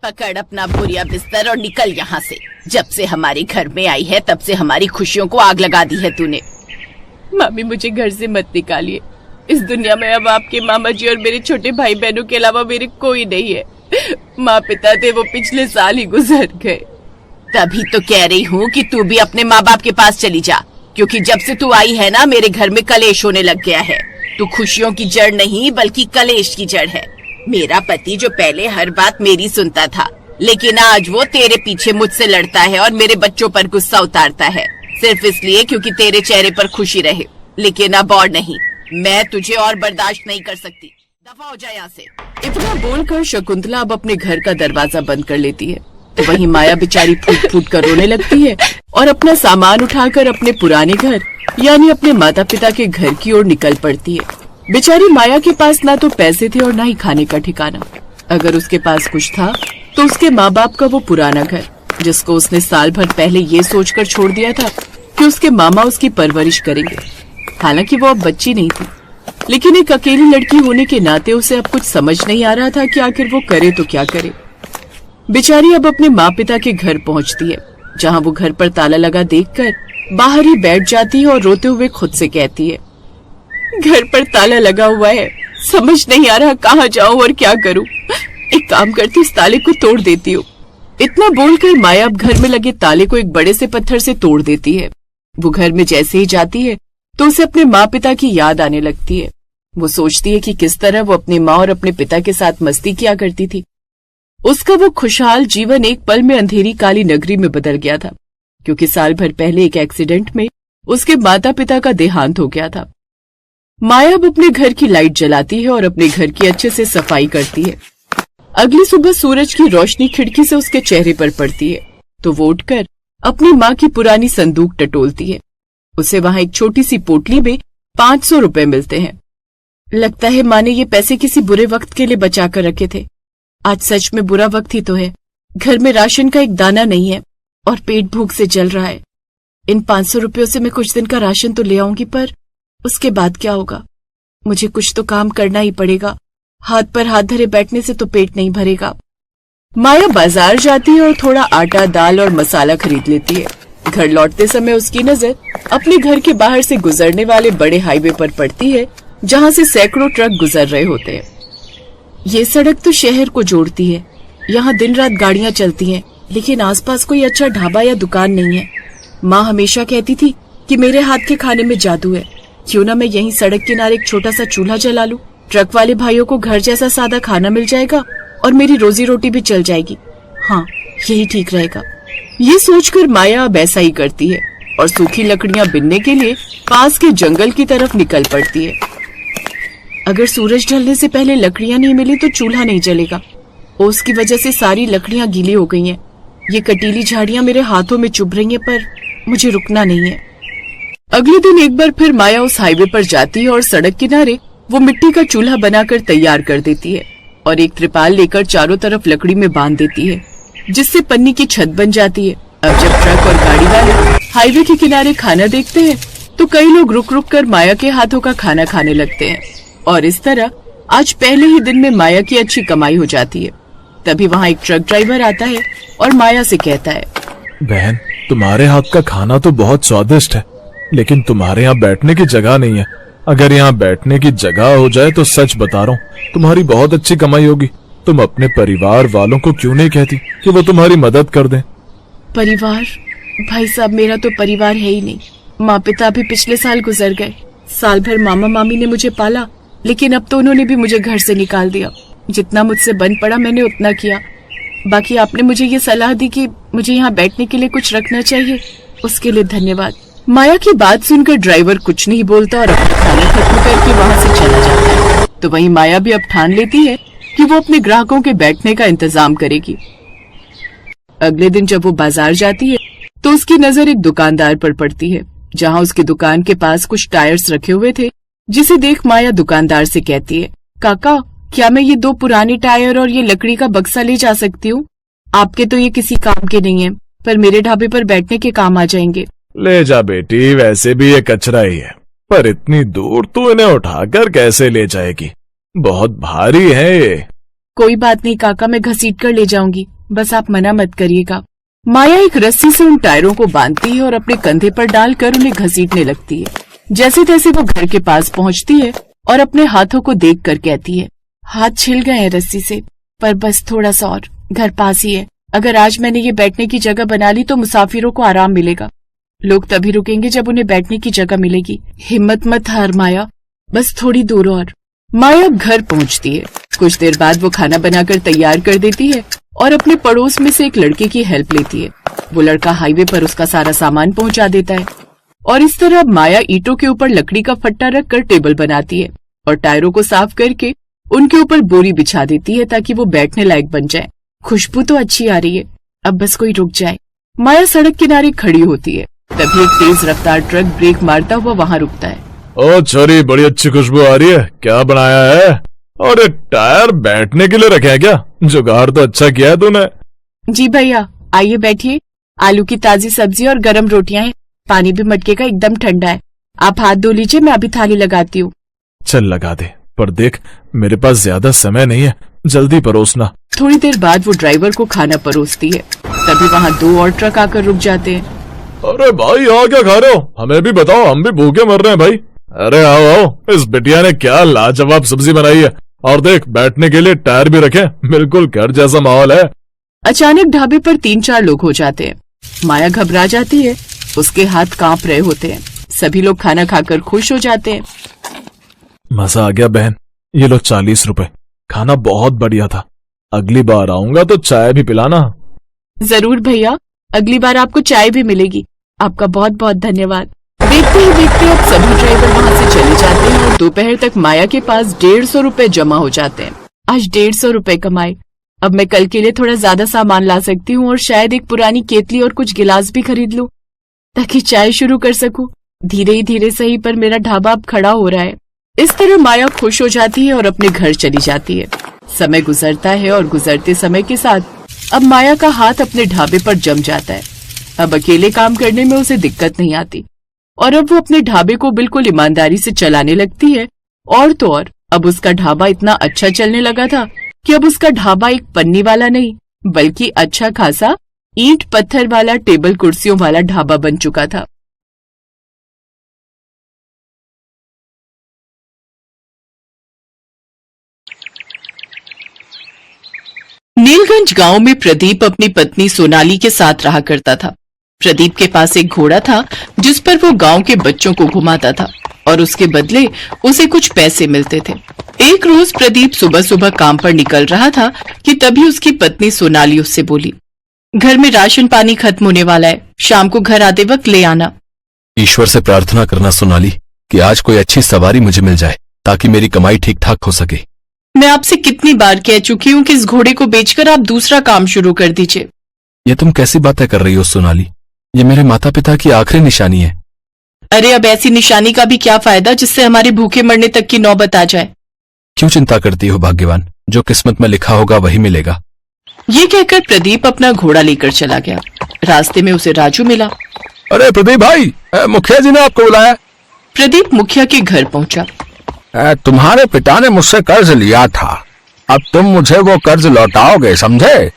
पकड़ अपना बोरिया बिस्तर और निकल यहाँ से। जब से हमारे घर में आई है तब से हमारी खुशियों को आग लगा दी है तूने। मामी मुझे घर से मत निकालिए। इस दुनिया में अब आपके मामा जी और मेरे छोटे भाई बहनों के अलावा मेरे कोई नहीं है। माँ पिता थे वो पिछले साल ही गुजर गए। तभी तो कह रही हूँ कि तू भी अपने माँ बाप के पास चली जा, क्योंकि जब से तू आई है ना मेरे घर में कलेश होने लग गया है। तू खुशियों की जड़ नहीं बल्कि कलेश की जड़ है। मेरा पति जो पहले हर बात मेरी सुनता था, लेकिन आज वो तेरे पीछे मुझसे लड़ता है और मेरे बच्चों पर गुस्सा उतारता है, सिर्फ इसलिए क्योंकि तेरे चेहरे पर खुशी रहे। लेकिन अब और नहीं, मैं तुझे और बर्दाश्त नहीं कर सकती। दफा हो जाए यहाँ से। इतना बोलकर शकुंतला अब अपने घर का दरवाजा बंद कर लेती है। तो वहीं माया बेचारी फूट फूट कर रोने लगती है और अपना सामान उठाकर अपने पुराने घर यानी अपने माता पिता के घर की ओर निकल पड़ती है। बेचारी माया के पास ना तो पैसे थे और ना ही खाने का ठिकाना। अगर उसके पास कुछ था तो उसके माँ बाप का वो पुराना घर, जिसको उसने साल भर पहले ये सोचकर छोड़ दिया था कि उसके मामा उसकी परवरिश करेंगे। हालांकि वो अब बच्ची नहीं थी, लेकिन एक अकेली लड़की होने के नाते उसे अब कुछ समझ नहीं आ रहा था कि आखिर वो करे तो क्या करे। बेचारी अब अपने माँ पिता के घर पहुँचती है, जहाँ वो घर पर ताला लगा देखकर बाहर ही बैठ जाती है और रोते हुए खुद से कहती है, घर पर ताला लगा हुआ है, समझ नहीं आ रहा कहाँ जाऊं और क्या करूं। एक काम करती इस ताले को तोड़ देती हूँ। इतना बोलकर माया अब घर में लगे ताले को एक बड़े से पत्थर से तोड़ देती है। वो घर में जैसे ही जाती है तो उसे अपने माँ पिता की याद आने लगती है। वो सोचती है कि किस तरह वो अपनी माँ और अपने पिता के साथ मस्ती किया करती थी। उसका वो खुशहाल जीवन एक पल में अंधेरी काली नगरी में बदल गया था, क्योंकि साल भर पहले एक एक्सीडेंट में उसके माता पिता का देहांत हो गया था। माया अब अपने घर की लाइट जलाती है और अपने घर की अच्छे से सफाई करती है। अगली सुबह सूरज की रोशनी खिड़की से उसके चेहरे पर पड़ती है तो वो उठकर अपनी माँ की पुरानी संदूक टटोलती है। उसे वहाँ एक छोटी सी पोटली में 500 रुपए मिलते हैं। लगता है माँ ने ये पैसे किसी बुरे वक्त के लिए बचा कर रखे थे। आज सच में बुरा वक्त ही तो है। घर में राशन का एक दाना नहीं है और पेट भूख से जल रहा है। इन 500 रुपयों से मैं कुछ दिन का राशन तो ले आऊंगी, पर उसके बाद क्या होगा? मुझे कुछ तो काम करना ही पड़ेगा। हाथ पर हाथ धरे बैठने से तो पेट नहीं भरेगा। माया बाजार जाती है और थोड़ा आटा, दाल और मसाला खरीद लेती है। घर लौटते समय उसकी नजर अपने घर के बाहर से गुजरने वाले बड़े हाईवे पर पड़ती है, जहाँ से सैकड़ों ट्रक गुजर रहे होते हैं। ये सड़क तो शहर को जोड़ती है। यहाँ दिन रात गाड़ियाँ चलती हैं, लेकिन आसपास कोई अच्छा ढाबा या दुकान नहीं है। माँ हमेशा कहती थी कि मेरे हाथ के खाने में जादू है। क्यों ना मैं यहीं सड़क किनारे एक छोटा सा चूल्हा जला लूं। ट्रक वाले भाइयों को घर जैसा सादा खाना मिल जाएगा और मेरी रोजी रोटी भी चल जाएगी। हाँ, यही ठीक रहेगा। ये सोचकर माया अब ऐसा ही करती है और सूखी लकड़ियां बिनने के लिए पास के जंगल की तरफ निकल पड़ती है। अगर सूरज ढलने से पहले लकड़ियां नहीं मिली तो चूल्हा नहीं जलेगा। ओस की वजह से सारी लकड़ियां गीली हो गई हैं। ये कटीली झाड़ियां मेरे हाथों में चुभ रही हैं, पर मुझे रुकना नहीं है। अगले दिन एक बार फिर माया उस हाईवे पर जाती है और सड़क किनारे वो मिट्टी का चूल्हा बनाकर तैयार कर देती है और एक त्रिपाल लेकर चारों तरफ लकड़ी में बांध देती है, जिससे पन्नी की छत बन जाती है। अब जब ट्रक और गाड़ी वाले हाईवे के किनारे खाना देखते हैं तो कई लोग रुक रुक कर माया के हाथों का खाना खाने लगते हैं और इस तरह आज पहले ही दिन में माया की अच्छी कमाई हो जाती है। तभी वहाँ एक ट्रक ड्राइवर आता है और माया से कहता है, बहन, तुम्हारे हाथ का खाना तो बहुत स्वादिष्ट है, लेकिन तुम्हारे यहाँ बैठने की जगह नहीं है। अगर यहाँ बैठने की जगह हो जाए तो सच बता रहा हूँ, तुम्हारी बहुत अच्छी कमाई होगी। तुम अपने परिवार वालों को क्यों नहीं कहती कि वो तुम्हारी मदद कर दें? परिवार? भाई साहब, मेरा तो परिवार है ही नहीं। माँ पिता भी पिछले साल गुजर गए। साल भर मामा मामी ने मुझे पाला, लेकिन अब तो उन्होंने भी मुझे घर से निकाल दिया। जितना मुझसे बन पड़ा मैंने उतना किया। बाकी आपने मुझे ये सलाह दी कि मुझे यहाँ बैठने के लिए कुछ रखना चाहिए, उसके लिए धन्यवाद। माया की बात सुनकर ड्राइवर कुछ नहीं बोलता और अपना खाना खत्म करके वहाँ से चला जाता है। तो वहीं माया भी अब ठान लेती है कि वो अपने ग्राहकों के बैठने का इंतजाम करेगी। अगले दिन जब वो बाजार जाती है तो उसकी नजर एक दुकानदार पर पड़ती है, जहाँ उसकी दुकान के पास कुछ टायर्स रखे हुए थे, जिसे देख माया दुकानदार से कहती है, काका, क्या मैं ये 2 पुराने टायर और ये लकड़ी का बक्सा ले जा सकती हूँ? आपके तो ये किसी काम के नहीं है, पर मेरे ढाबे पर बैठने के काम आ जाएंगे। ले जा बेटी, वैसे भी ये कचरा ही है, पर इतनी दूर तू इन्हें उठाकर कैसे ले जाएगी? बहुत भारी है ये। कोई बात नहीं काका, मैं घसीट कर ले जाऊंगी, बस आप मना मत करिएगा। माया एक रस्सी से उन टायरों को बांधती है और अपने कंधे पर डालकर उन्हें घसीटने लगती है। जैसे तैसे वो घर के पास पहुंचती है और अपने हाथों को देखकर कहती है, हाथ छिल गए हैं रस्सी से, पर बस थोड़ा सा और, घर पास ही है। अगर आज मैंने ये बैठने की जगह बना ली तो मुसाफिरों को आराम मिलेगा। लोग तभी रुकेंगे जब उन्हें बैठने की जगह मिलेगी। हिम्मत मत हार माया, बस थोड़ी दूर और। माया घर पहुंचती है। कुछ देर बाद वो खाना बनाकर तैयार कर देती है और अपने पड़ोस में से एक लड़के की हेल्प लेती है। वो लड़का हाईवे पर उसका सारा सामान पहुंचा देता है और इस तरह माया ईंटों के ऊपर लकड़ी का फट्टा रखकर टेबल बनाती है और टायरों को साफ करके उनके ऊपर बोरी बिछा देती है ताकि वो बैठने लायक बन जाए। खुशबू तो अच्छी आ रही है, अब बस कोई रुक जाए। माया सड़क किनारे खड़ी होती है, तभी एक तेज रफ्तार ट्रक ब्रेक मारता हुआ वहाँ रुकता है। ओ छोरी, बड़ी अच्छी खुशबू आ रही है, क्या बनाया है? और ये टायर बैठने के लिए रखे हैं क्या? जुगाड़ तो अच्छा किया है तूने। जी भैया, आइए बैठिए। आलू की ताजी सब्जी और गरम रोटियां हैं। पानी भी मटके का एकदम ठंडा है। आप हाथ धो लीजिए, मैं अभी थाली लगाती हूँ। चल लगा दे, पर देख मेरे पास ज्यादा समय नहीं है, जल्दी परोसना। थोड़ी देर बाद वो ड्राइवर को खाना परोसती है, तभी वहाँ 2 और ट्रक आकर रुक जाते हैं। अरे भाई, यहाँ क्या खा रहे हो? हमें भी बताओ, हम भी भूखे मर रहे हैं भाई। अरे आओ आओ, इस बिटिया ने क्या लाजवाब सब्जी बनाई है, और देख बैठने के लिए टायर भी रखे, बिल्कुल घर जैसा माहौल है। अचानक ढाबे पर 3-4 लोग हो जाते हैं। माया घबरा जाती है, उसके हाथ कांप रहे होते हैं। सभी लोग खाना खाकर खुश हो जाते हैं। मजा आ गया बहन, ये लो 40 रुपए, खाना बहुत बढ़िया था। अगली बार आऊंगा तो चाय भी पिलाना। जरूर भैया, अगली बार आपको चाय भी मिलेगी। आपका बहुत बहुत धन्यवाद। देखते ही देखते अब सभी ड्राइवर वहाँ से चले जाते हैं और दोपहर तक माया के पास 150 रुपए जमा हो जाते हैं। आज 150 रुपए कमाए। अब मैं कल के लिए थोड़ा ज्यादा सामान ला सकती हूँ और शायद एक पुरानी केतली और कुछ गिलास भी खरीद लूं ताकि चाय शुरू कर सकूं। धीरे ही धीरे सही, पर मेरा ढाबा अब खड़ा हो रहा है। इस तरह माया खुश हो जाती है और अपने घर चली जाती है। समय गुजरता है और गुजरते समय के साथ अब माया का हाथ अपने ढाबे पर जम जाता है। अब अकेले काम करने में उसे दिक्कत नहीं आती और अब वो अपने ढाबे को बिल्कुल ईमानदारी से चलाने लगती है। और तो और अब उसका ढाबा इतना अच्छा चलने लगा था कि अब उसका ढाबा एक पन्नी वाला नहीं बल्कि अच्छा खासा ईंट पत्थर वाला टेबल कुर्सियों वाला ढाबा बन चुका था। नीलगंज गांव में प्रदीप अपनी पत्नी सोनाली के साथ रहा करता था। प्रदीप के पास एक घोड़ा था जिस पर वो गांव के बच्चों को घुमाता था और उसके बदले उसे कुछ पैसे मिलते थे। एक रोज प्रदीप सुबह सुबह काम पर निकल रहा था कि तभी उसकी पत्नी सोनाली उससे बोली, घर में राशन पानी खत्म होने वाला है, शाम को घर आते वक्त ले आना। ईश्वर से प्रार्थना करना सोनाली कि आज कोई अच्छी सवारी मुझे मिल जाए ताकि मेरी कमाई ठीक ठाक हो सके। मैं आपसे कितनी बार कह चुकी हूँ कि इस घोड़े को बेचकर आप दूसरा काम शुरू कर दीजिए। ये तुम कैसी बातें कर रही हो सोनाली? ये मेरे माता पिता की आखिरी निशानी है। अरे अब ऐसी निशानी का भी क्या फायदा जिससे हमारे भूखे मरने तक की नौबत आ जाए। क्यों चिंता करती हो भाग्यवान, जो किस्मत में लिखा होगा वही मिलेगा। ये कहकर प्रदीप अपना घोड़ा लेकर चला गया। रास्ते में उसे राजू मिला। अरे प्रदीप भाई, मुखिया जी ने आपको बुलाया। प्रदीप मुखिया के घर पहुंचा। तुम्हारे पिता ने मुझसे कर्ज लिया था, अब तुम मुझे वो कर्ज लौटाओगे, समझे?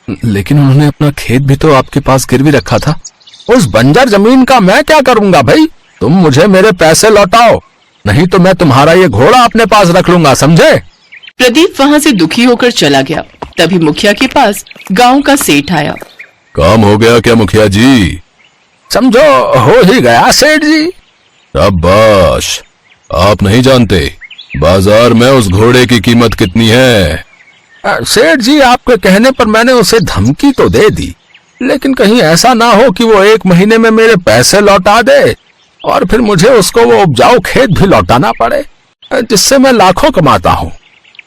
लेकिन उन्होंने अपना खेत भी तो आपके पास गिरवी रखा था। उस बंजर जमीन का मैं क्या करूंगा भाई? तुम मुझे मेरे पैसे लौटाओ, नहीं तो मैं तुम्हारा ये घोड़ा अपने पास रख लूंगा, समझे? प्रदीप वहाँ से दुखी होकर चला गया। तभी मुखिया के पास गांव का सेठ आया। काम हो गया क्या मुखिया जी? समझो हो ही गया सेठ जी। शाबाश, आप नहीं जानते बाजार में उस घोड़े की कीमत कितनी है? सेठ जी, आपके कहने पर मैंने उसे धमकी तो दे दी, लेकिन कहीं ऐसा ना हो कि वो 1 महीने में मेरे पैसे लौटा दे और फिर मुझे उसको वो उपजाऊ खेत भी लौटाना पड़े जिससे मैं लाखों कमाता हूँ।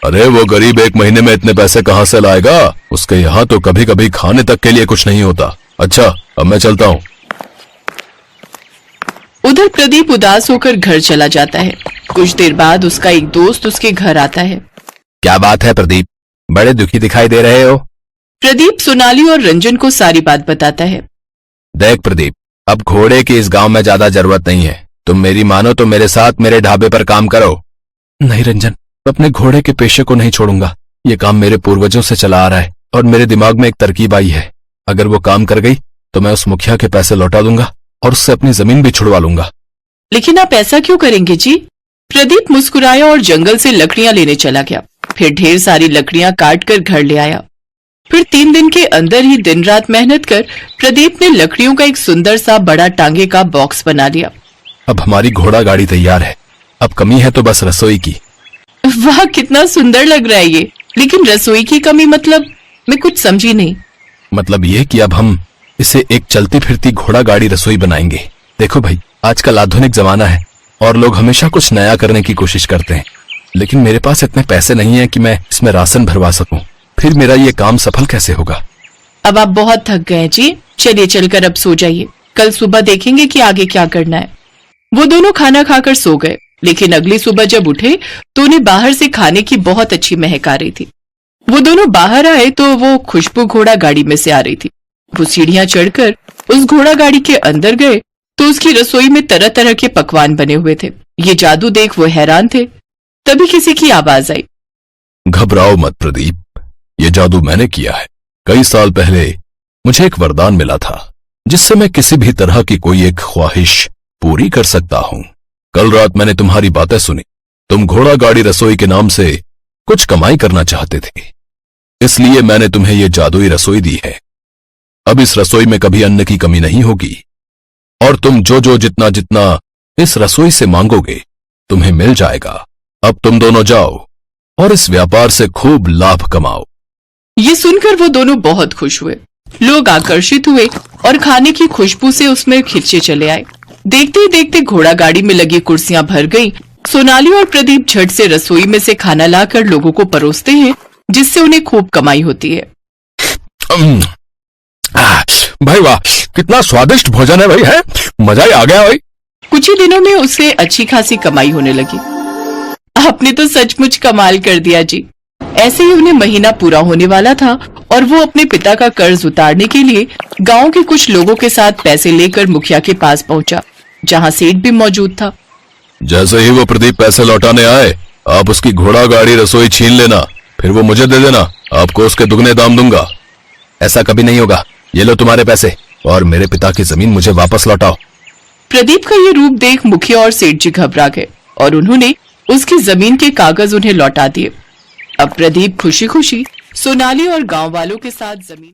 अरे वो गरीब 1 महीने में इतने पैसे कहाँ से लाएगा? उसके यहाँ तो कभी कभी खाने तक के लिए कुछ नहीं होता। अच्छा, अब मैं चलता हूँ। उधर प्रदीप उदास होकर घर चला जाता है। कुछ देर बाद उसका एक दोस्त उसके घर आता है। क्या बात है प्रदीप, बड़े दुखी दिखाई दे रहे हो? प्रदीप सोनाली और रंजन को सारी बात बताता है। देख प्रदीप, अब घोड़े की इस गांव में ज्यादा जरूरत नहीं है। तुम मेरी मानो तो मेरे साथ मेरे ढाबे पर काम करो। नहीं रंजन, मैं अपने घोड़े के पेशे को नहीं छोड़ूंगा। ये काम मेरे पूर्वजों से चला आ रहा है और मेरे दिमाग में एक तरकीब आई है। अगर वो काम कर गई तो मैं उस मुखिया के पैसे लौटा दूंगा और उससे अपनी जमीन भी छुड़वा लूंगा। लेकिन आप ऐसा क्यों करेंगे जी? प्रदीप मुस्कुराया और जंगल से लकड़ियां लेने चला गया। फिर ढेर सारी लकड़ियां काट कर घर ले आया। फिर 3 दिन के अंदर ही दिन रात मेहनत कर प्रदीप ने लकड़ियों का एक सुंदर सा बड़ा टांगे का बॉक्स बना लिया। अब हमारी घोड़ा गाड़ी तैयार है, अब कमी है तो बस रसोई की। वाह, कितना सुंदर लग रहा है ये। लेकिन रसोई की कमी मतलब? मैं कुछ समझी नहीं। मतलब ये कि अब हम इसे एक चलती फिरती घोड़ा गाड़ी रसोई बनाएंगे। देखो भाई, आजकल आधुनिक जमाना है और लोग हमेशा कुछ नया करने की कोशिश करते हैं, लेकिन मेरे पास इतने पैसे नहीं है कि मैं इसमें राशन भरवा सकूं। फिर मेरा ये काम सफल कैसे होगा? अब आप बहुत थक गए जी, चलिए चलकर अब सो जाइए। कल सुबह देखेंगे कि आगे क्या करना है। वो दोनों खाना खाकर सो गए, लेकिन अगली सुबह जब उठे तो उन्हें बाहर से खाने की बहुत अच्छी महक आ रही थी। वो दोनों बाहर आए तो वो खुशबू घोड़ा गाड़ी में से आ रही थी। वो सीढ़ियां चढ़कर उस घोड़ा गाड़ी के अंदर गए तो उसकी रसोई में तरह तरह के पकवान बने हुए थे। ये जादू देख वो हैरान थे। तभी किसी की आवाज आई। घबराओ मत प्रदीप, ये जादू मैंने किया है। कई साल पहले मुझे एक वरदान मिला था जिससे मैं किसी भी तरह की कोई एक ख्वाहिश पूरी कर सकता हूँ। कल रात मैंने तुम्हारी बातें सुनी। तुम घोड़ा गाड़ी रसोई के नाम से कुछ कमाई करना चाहते थे, इसलिए मैंने तुम्हें ये जादुई रसोई दी है। अब इस रसोई में कभी अन्न की कमी नहीं होगी और तुम जो जितना जितना इस रसोई से मांगोगे तुम्हें मिल जाएगा। अब तुम दोनों जाओ और इस व्यापार से खूब लाभ कमाओ। ये सुनकर वो दोनों बहुत खुश हुए। लोग आकर्षित हुए और खाने की खुशबू से उसमें खिंचे चले आए। देखते ही देखते घोड़ा गाड़ी में लगी कुर्सियां भर गई। सोनाली और प्रदीप झट से रसोई में से खाना लाकर लोगों को परोसते हैं, जिससे उन्हें खूब कमाई होती है। भाई वाह, कितना स्वादिष्ट भोजन है भाई, है मजा ही आ गया भाई। कुछ ही दिनों में उससे अच्छी खासी कमाई होने लगी। आपने तो सचमुच कमाल कर दिया जी। ऐसे ही उन्हें महीना पूरा होने वाला था और वो अपने पिता का कर्ज उतारने के लिए गांव के कुछ लोगों के साथ पैसे लेकर मुखिया के पास पहुंचा, जहां सेठ भी मौजूद था। जैसे ही वो प्रदीप पैसे लौटाने आए, आप उसकी घोड़ा गाड़ी रसोई छीन लेना, फिर वो मुझे दे देना। आपको उसके दुगने दाम दूंगा। ऐसा कभी नहीं होगा। ये लो तुम्हारे पैसे और मेरे पिता की जमीन मुझे वापस लौटाओ। प्रदीप का ये रूप देख मुखिया और सेठ जी घबरा गए और उन्होंने उसकी जमीन के कागज उन्हें लौटा दिए। अब प्रदीप खुशी खुशी सोनाली और गांव वालों के साथ जमीन